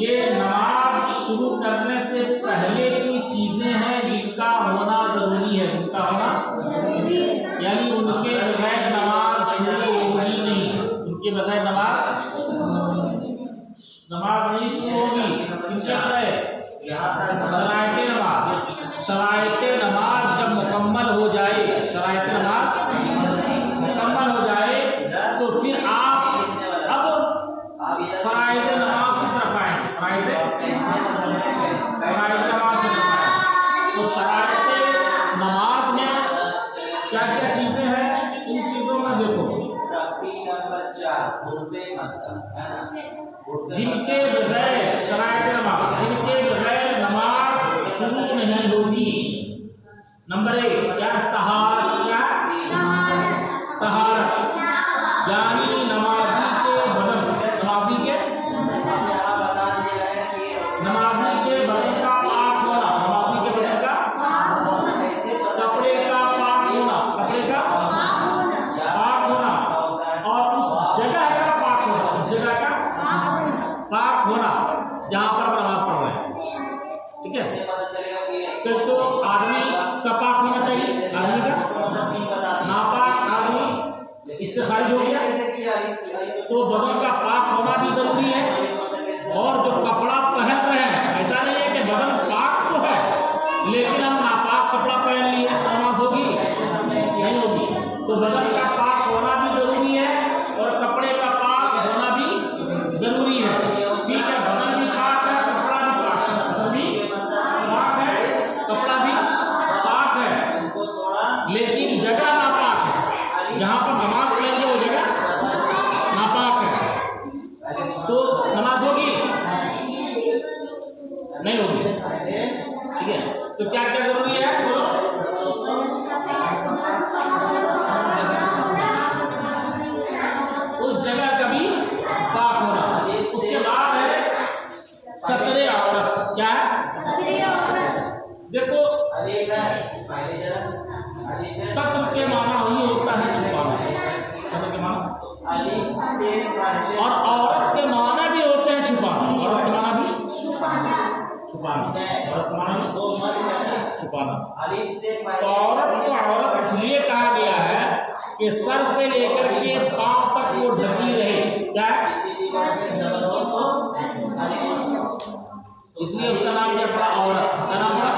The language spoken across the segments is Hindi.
ये नमाज शुरू करने से पहले की चीजें हैं जिनका होना जरूरी है, जिनका होना यानी उनके बगैर नमाज शुरू होगी नहीं, उनके बगैर नमाज नहीं शुरू होगी। किनके बगैर? शराइते नमाज। शराइते नमाज जब मुकम्मल हो जाए, शराइते नमाज मुकम्मल हो जाए तो फिर आप अब फराइज़ नमाज की तरफ आएंगे। फराइज़ नमाज की तरफ आएंगे। तो शराइते नमाज में क्या क्या चीजें हैं, इन चीजों में देखो। जिनके बगैर शराइते नमाज, जिनके बगैर नमाज शुरू नहीं होगी। नंबर 1 क्या? तहारत। क्या? तहारत यानी नमाजी के बदन, नमाजी के बदन का पाक होना, नमाजी के बदन का कपड़े का पाक होना, कपड़े का पाक होना और उस जगह का पाक होना, उस जगह का पाक होना जहाँ पर नमाज पढ़ रहे हैं। ठीक है, तो आदमी का पाक होना चाहिए, आदमी का नापाक आदमी इससे खारिज हो गया, तो बदन का पाक होना भी जरूरी है। और जो कपड़ा पहन रहे हैं, ऐसा नहीं है कि बदन पाक तो है लेकिन हम नापाक कपड़ा पहन लिए तो नमाज होगी? नहीं होगी। तो बदन का पाक होना भी जरूरी है और कपड़े का पाक होना भी जरूरी है। ठीक है, बदन भी पाक है, कपड़ा भी पाक है, बदन भी पाक है, कपड़ा भी पाक है, लेकिन जगह नापाक है, जहाँ पर नमाज पढ़ेंगे वो जगह नापाक है, तो नमाज होगी? नहीं होगी। ठीक है, तो क्या क्या जरूरी है? बोलो। उस जगह का भी पाक होना। उसके बाद है सतरे औरत। क्या है? देखो, सत्र के माना ही होता है छुपाना, सत्र के माना, और औरत के माना भी होते हैं छुपाना। औरत के माना भी छुपाना, औरत के माना भी छुपाना। तो औरत को औरत इसलिए कहा गया है कि सर से लेकर के पांव तक वो ढकी रहे। क्या है? इसलिए उसका नाम क्या पड़ा? औरत का नाम पड़ा,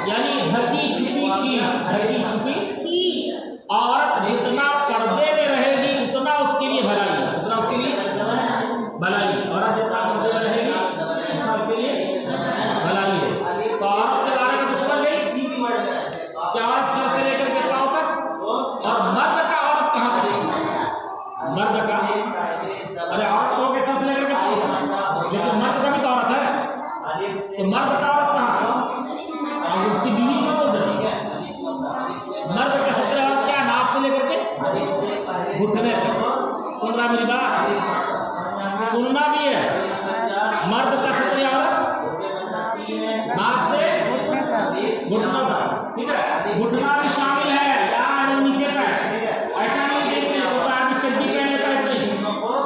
यानी ढकी छुपी चीज, ढकी छुपी औरत जितना पर्दे में रहेगी उतना उसके लिए भलाई है, उतना उसके लिए भलाई। औरत जितना पर्दे में रहेगी उतना उसके लिए भलाई है। तो औरत के बारे में तो समझ गई कि औरत सर से लेकर के पांव तक, और मर्द का औरत कहाँ तक? मर्द का, अरे औरत तो सर से लेकर के पांव तक, लेकिन मर्द का भी तो औरत है, तो मर्द का औरत कहाँ? उसकी बीवी को बोल रही है। मर्द का सत्र औरत क्या? नाक से लेकर के घुटने तक। सुन रहा मेरी बात? सुनना भी है। मर्द का सत्र औरत नाक से घुटना तक। ठीक है, घुटना भी शामिल है, यहाँ नीचे तक। ऐसा नहीं कि आदमी चड्डी पहन लेता है,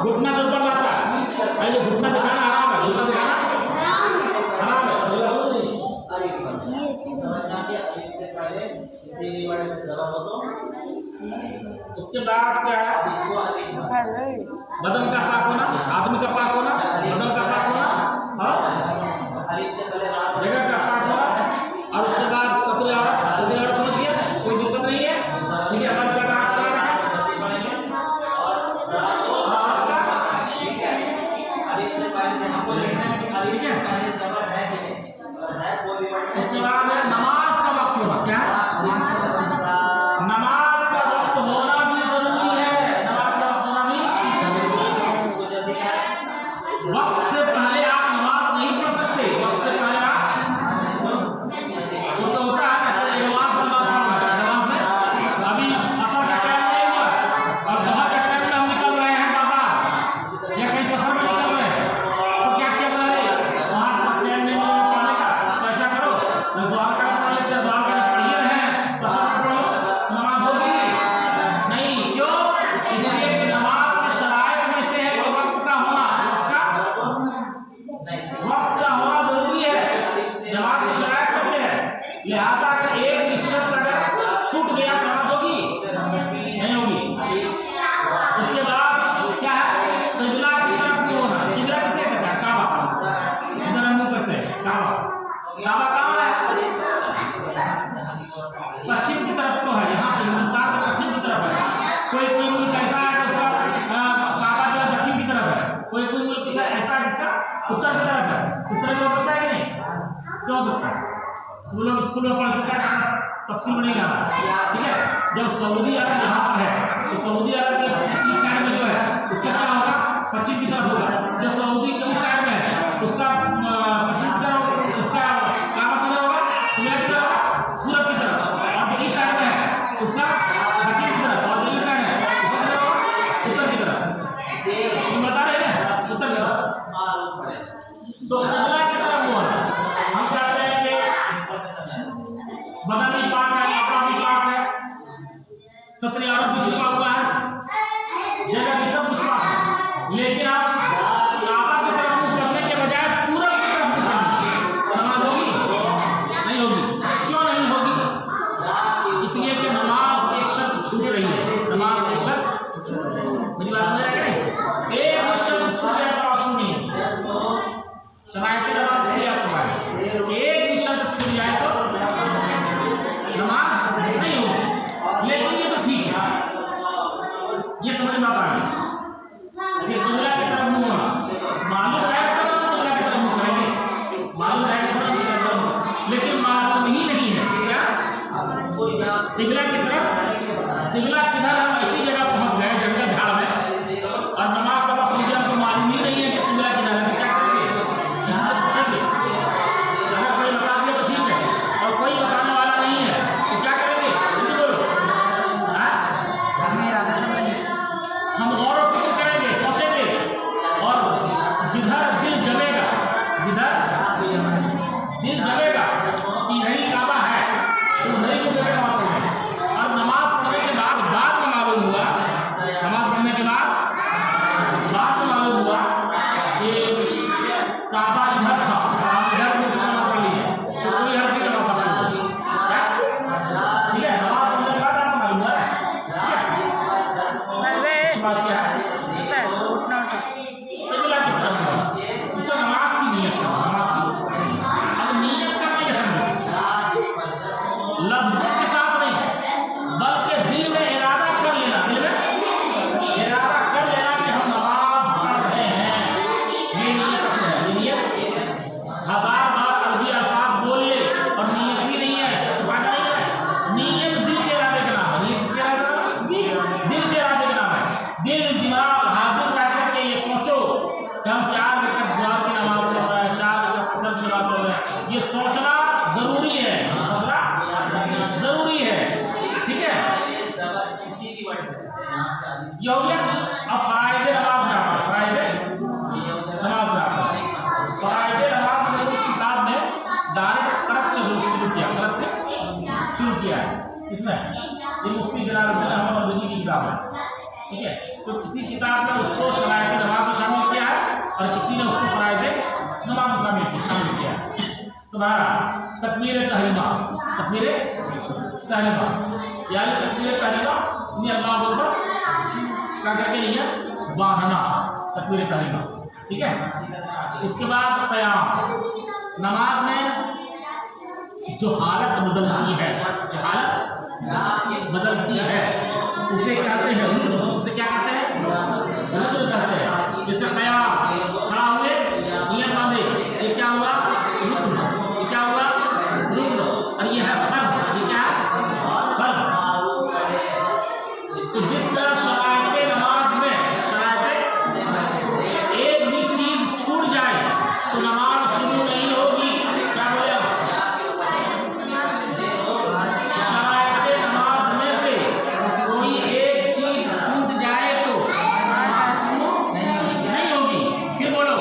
घुटना से ऊपर लाता है। पहले घुटना दिखाना आराम है, घुटना दिखाना आराम है। उसके बाद क्या है? बदन का पाक होना, आदमी का पाक होना, बदन का पाक होना और जगह का पाक होना। और उसके बाद सत्र औरत समझ गया, कोई दिक्कत नहीं है। ठीक है, मन का उसके बाद है नमाज का वक्त होना। क्या? नमाज का वक्त होना भी जरूरी है। नमाज का वक्त होना भी, वक्त से पहले आप नमाज नहीं पढ़ सकते। वक्त से पहले आप, वो तो होता है ना, नमाज में अभी असर का टाइम नहीं हुआ और ज़हर का टाइम में हम निकल रहे हैं बाजार या कहीं सफर में निकल रहे हैं, तो क्या क्या बना रहे वहाँ पर टाइम नहीं मिलेगा पढ़ने का, तो ऐसा करो ज़हर का पढ़ लेते हैं, ज़हर का पढ़ ही रहे हैं, तो सब पढ़ लो, नमाज होगी नहीं। क्यों? इसलिए कि नमाज के शराइत में से है कि वक्त का होना, वक्त का ऐसा जिसका उत्तर की तरफ है, इस तरह हो सकता है कि नहीं? क्यों हो सकता है? वो लोग स्कूल में पढ़ चुका है, तफसील में नहीं जाना, ठीक है। जब सऊदी अरब यहाँ पर है तो सऊदी अरब के इस साइड में जो है उसका क्या होगा, पश्चिम की तरफ होगा। जो सऊदी के उस साइड में है उसका पश्चिम की तरफ, उसका काबा किधर होगा, किधर की तरफ, पूरब की तरफ। और जो इस साइड में है उसका दक्षिण की तरफ, और जो इस साइड है उसका किधर होगा, उत्तर की तरफ। हम बता रहे हैं ना, उत्तर की तरफ। तो अगला की तरफ वो है, हम कहते हैं कि बदन भी पाक है, कपड़ा भी पाक है, सत्र आरोप भी छुपा हुआ है, जगह भी सब कुछ पाक है, लेकिन आप काबा की तरफ मुंह करने के बजाय पूरब की तरफ मुंह करेंगे, नमाज होगी? नहीं होगी। क्यों नहीं होगी? इसलिए कि नमाज एक शर्त छूट रही है, नमाज एक शर्त, मेरी बात समझ रहे हैं कि नहीं? एक शर्त छूट जाए तो आंसू नहीं है, शरायत नमाज से आपको है, एक भी शर्त छूट जाए तो नमाज नहीं होगी। लेकिन ये तो ठीक है, ये समझ में आता है, ये किबला की तरफ मुंह मालूम है तो हम किबला की तरफ मुंह करेंगे, मालूम है तो हम किबला की तरफ मुंह, लेकिन मालूम ही नहीं है क्या किबला की तरफ, किबला किधर हम ऐसी जगह पहुंच गए जंगल झाड़ में, और नमाज का वक्त मुझे आपको मालूम ही नहीं है कि किबला किधर है, क्या करेंगे? पूछेंगे, अगर कोई बता दिया तो ठीक है, और कोई बताने वाला नहीं है तो क्या करेंगे? बोलो, हम गौर और फिक्र करेंगे, सोचेंगे, और जिधर दिल जमेगा, जिधर दिल जमेगा इधर ही काबा है तो उधर ही मुझे नमाज पढ़ेंगे। और नमाज पढ़ने के बाद में मालूम हुआ, नमाज पढ़ने के बाद में मालूम हुआ कि काबा इधर था, इधर में नमाज पढ़ ली है, तो कोई हर्ज नहीं नमाज पढ़ ली, ठीक है। नमाज पढ़ने के बाद आपको मालूम है, बात क्या है? उसको नमाज की नियत करना, नमाज की। अब नियत करना ये समझो, लफ्जों के साथ नहीं, बल्कि दिल में इरादा कर लेना, दिल में इरादा कर लेना कि हम नमाज पढ़ रहे हैं, ये नियत है। ये नियत 1000 बार अरबी अल्फाज बोल ले और नियत भी नहीं है, फायदा नहीं है। नियत दिल के इरादे का नाम है, नियत किसके इरादे का नाम है? दिल के इरादे का नाम है। दिल दिमाग हाजिर रख करके ये सोचो कि हम 4 रकात ज़ुहर की नमाज पढ़ रहे हैं, 4 रकात असर की नमाज पढ़ रहे हैं, ये सोचना जरूरी है, सोचना जरूरी है, ठीक है। ये हो गया। अब फराइज़ नमाज में आता है, फराइज़ नमाज में आता है। फराइज़ नमाज मैंने उस किताब में डायरेक्ट कलत से शुरू किया, कलत से शुरू किया है इसमें, ये मुफ्ती जलालुद्दीन अहमद मदनी की किताब है, ठीक है। तो किसी किताब में उसको शरायत नमाज में शामिल किया है और किसी ने उसको फराइज़ नमाज में शामिल किया है। तुम्हारा तकबीर तहरीमा, तकबीर तहरीमा यानी तकबीर तहरीमा यानी अल्लाह अकबर क्या करके नहीं है, बांधना, तकबीर तहरीमा, ठीक है। उसके बाद क़याम, नमाज में जो हालत बदलती है, जो हालत बदलती है उसे कहते हैं रुकन, उसे क्या कहते हैं? रुकन कहते हैं। जैसे क़याम, खड़ा हुए, नियत बांधे, ये क्या हुआ? रुकन, ये क्या हुआ? रुकन, और ये है फर्ज, ये क्या है? फर्ज। तो जिस तरह शरायत नमाज में एक भी चीज छूट जाए तो नमाज शुरू नहीं होगी, क्या बोले आप? शरायत नमाज में से कोई एक चीज छूट जाए तो नमाज शुरू नहीं होगी, फिर बोलो।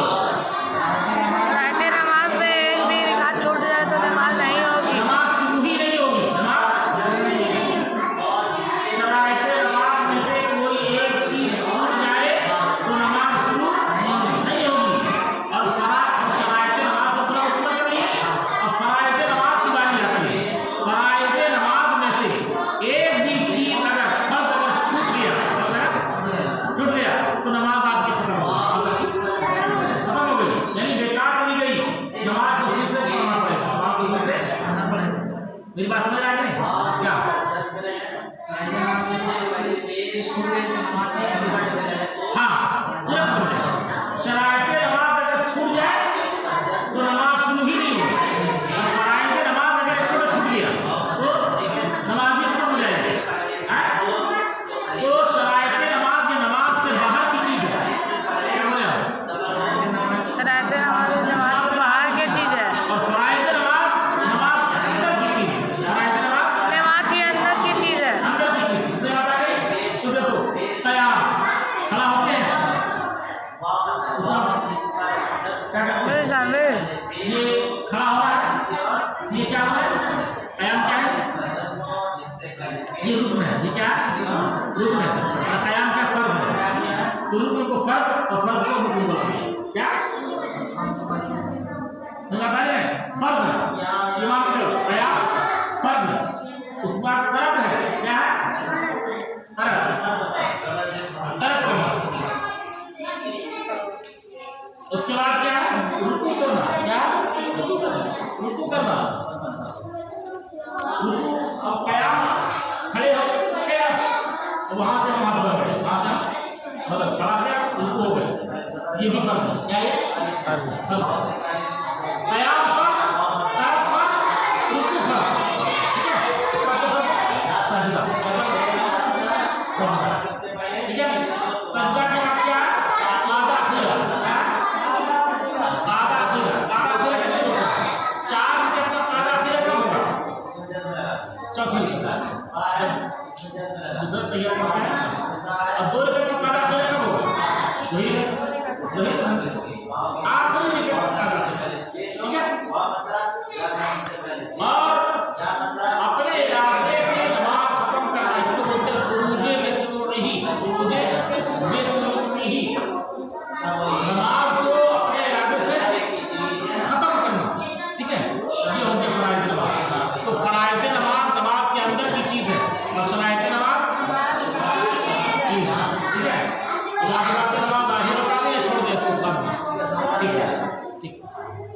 नमाज में एक भी रकात छूट जाए तो नमाज नहीं होगी, नमाज शुरू ही नहीं होगी। शरायत नमाज में से कोई एक चीज छूट जाए तो नमाज शुरू नहीं होगी। और शरायत नमाज को पूरा पूरा करिए। अब फराइज़ नमाज की बात आती है। फराइज़ नमाज में से एक भी चीज अगर फर्ज अगर छूट गया तो नमाज आपकी खत्म हो गई, यानी बेकार चली गई, नमाज को फिर से पढ़ना पड़ेगा, नमाज को फिर से। मेरी बात समझ आ गई क्या? हाँ, शरायत नमाज शरायत नमाज बाहर की चीज़ है और फराइज़ नमाज नमाज के अंदर की चीज़ है। फराइज़ नमाज नमाज ही अंदर की चीज़ है। अंदर की चीज़। इससे बात आ गई। तो देखो क़याम खड़ा होते हैं मेरे सामने ये खड़ा हो रहा है, ये क्या हो रहा है? क़याम क्या है? ये रुकन है। ये क्या है? रुकन है। और क़याम क्या फर्ज है। तो रुकन को फर्ज और फर्ज को रुकन बोलते हैं। क्या समझ आ रहा है? फर्ज है। ईमान करो क़याम फर्ज है। उस बात फर्ज है क्या है? फर्ज करना। उसके बाद क्या है? रुकू करना। क्या रुकू करना। रुकू और क़याम खड़े हो क़याम तो वहां से हम बदल गए। वहां से बदल खड़ा से रुकू हो गए। ये भी फर्ज है। क्या ये फर्ज? क़याम फर्ज, तरक फर्ज, रुकू फर्ज। ठीक है। उसका फर्ज सजदा। ठीक है। सजदा के बाद क्या है? आधा खीरा। आधा खीरा कैसे होगा? 4 के अंदर आधा खीरा कब होगा? चौथी दूसरा तैयार करते हैं। अब 2 रुपये का आधा खीरा कब होगा? वही आखिरी के पास आधा खीरा। ठीक है।